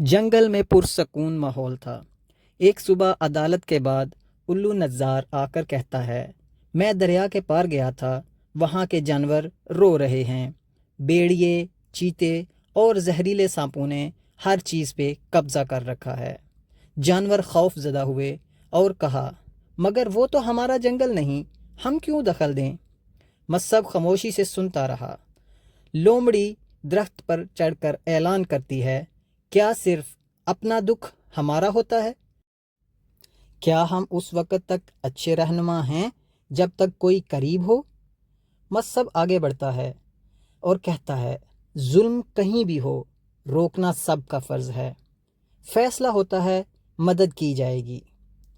जंगल में पुरसकून माहौल था। एक सुबह अदालत के बाद उल्लू नज़ार आकर कहता है, मैं दरिया के पार गया था, वहाँ के जानवर रो रहे हैं। भेड़िए, चीते और जहरीले सांपों ने हर चीज़ पे कब्जा कर रखा है। जानवर खौफ ज़दा हुए और कहा, मगर वो तो हमारा जंगल नहीं, हम क्यों दखल दें। मस्सब खामोशी से सुनता रहा। लोमड़ी दरख्त पर चढ़कर ऐलान करती है, क्या सिर्फ अपना दुख हमारा होता है? क्या हम उस वक़्त तक अच्छे रहनुमा हैं जब तक कोई करीब हो? मस्सब आगे बढ़ता है और कहता है, जुल्म कहीं भी हो, रोकना सबका फ़र्ज़ है। फैसला होता है, मदद की जाएगी।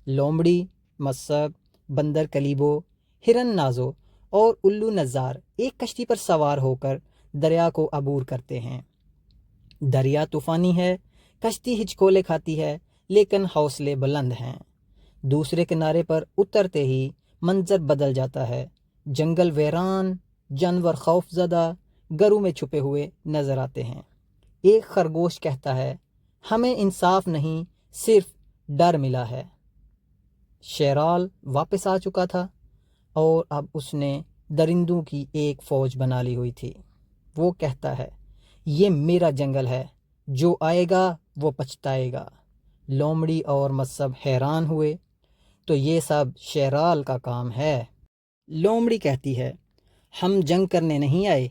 लोमड़ी, मस्सब, बंदर कलीबो, हिरन नाजो और उल्लू नज़ार एक कश्ती पर सवार होकर दरिया को अबूर करते हैं। दरिया तूफ़ानी है, कश्ती हिचकोले खाती है, लेकिन हौसले बुलंद हैं। दूसरे किनारे पर उतरते ही मंजर बदल जाता है। जंगल वीरान, जानवर खौफज़दा घरों में छुपे हुए नज़र आते हैं। एक खरगोश कहता है, हमें इंसाफ नहीं, सिर्फ डर मिला है। शेराल वापस आ चुका था और अब उसने दरिंदों की एक फ़ौज बना ली हुई थी। वो कहता है, ये मेरा जंगल है, जो आएगा वो पछताएगा। लोमड़ी और मस्सब हैरान हुए, तो ये सब शेराल का काम है। लोमड़ी कहती है, हम जंग करने नहीं आए,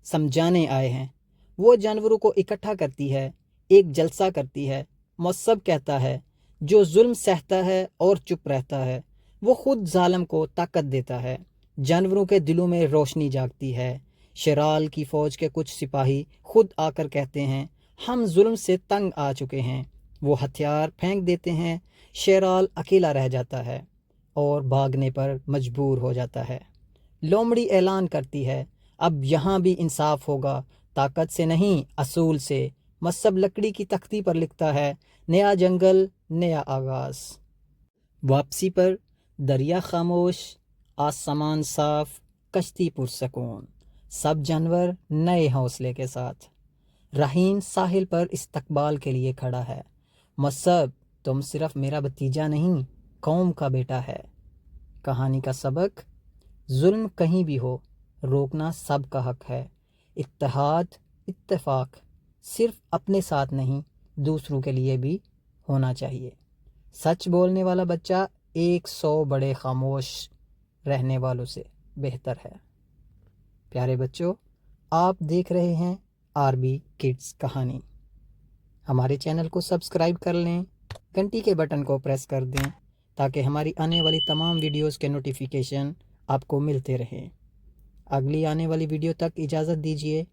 समझाने आए हैं। वो जानवरों को इकट्ठा करती है, एक जलसा करती है। मस्सब कहता है, जो जुल्म सहता है और चुप रहता है, वो खुद जालिम को ताकत देता है। जानवरों के दिलों में रोशनी जागती है। शेराल की फ़ौज के कुछ सिपाही खुद आकर कहते हैं, हम जुल्म से तंग आ चुके हैं। वो हथियार फेंक देते हैं। शेराल अकेला रह जाता है और भागने पर मजबूर हो जाता है। लोमड़ी ऐलान करती है, अब यहाँ भी इंसाफ होगा, ताकत से नहीं, असूल से। मस्सब लकड़ी की तख्ती पर लिखता है, नया जंगल, नया आगाज़। वापसी पर दरिया खामोश, आसमान साफ, कश्ती पुरसकून, सब जानवर नए हौसले के साथ। रहीम साहिल पर इस्तकबाल के लिए खड़ा है। मस्सब, तुम सिर्फ मेरा भतीजा नहीं, कौम का बेटा है। कहानी का सबक, जुल्म कहीं भी हो, रोकना सबका हक है। इत्तेहाद, इत्तेफाक सिर्फ अपने साथ नहीं, दूसरों के लिए भी होना चाहिए। सच बोलने वाला बच्चा 100 बड़े खामोश रहने वालों से बेहतर है। प्यारे बच्चों, आप देख रहे हैं आरबी किड्स कहानी। हमारे चैनल को सब्सक्राइब कर लें, घंटी के बटन को प्रेस कर दें, ताकि हमारी आने वाली तमाम वीडियोस के नोटिफिकेशन आपको मिलते रहें। अगली आने वाली वीडियो तक इजाज़त दीजिए।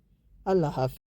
अल्लाह हाफ़िज़।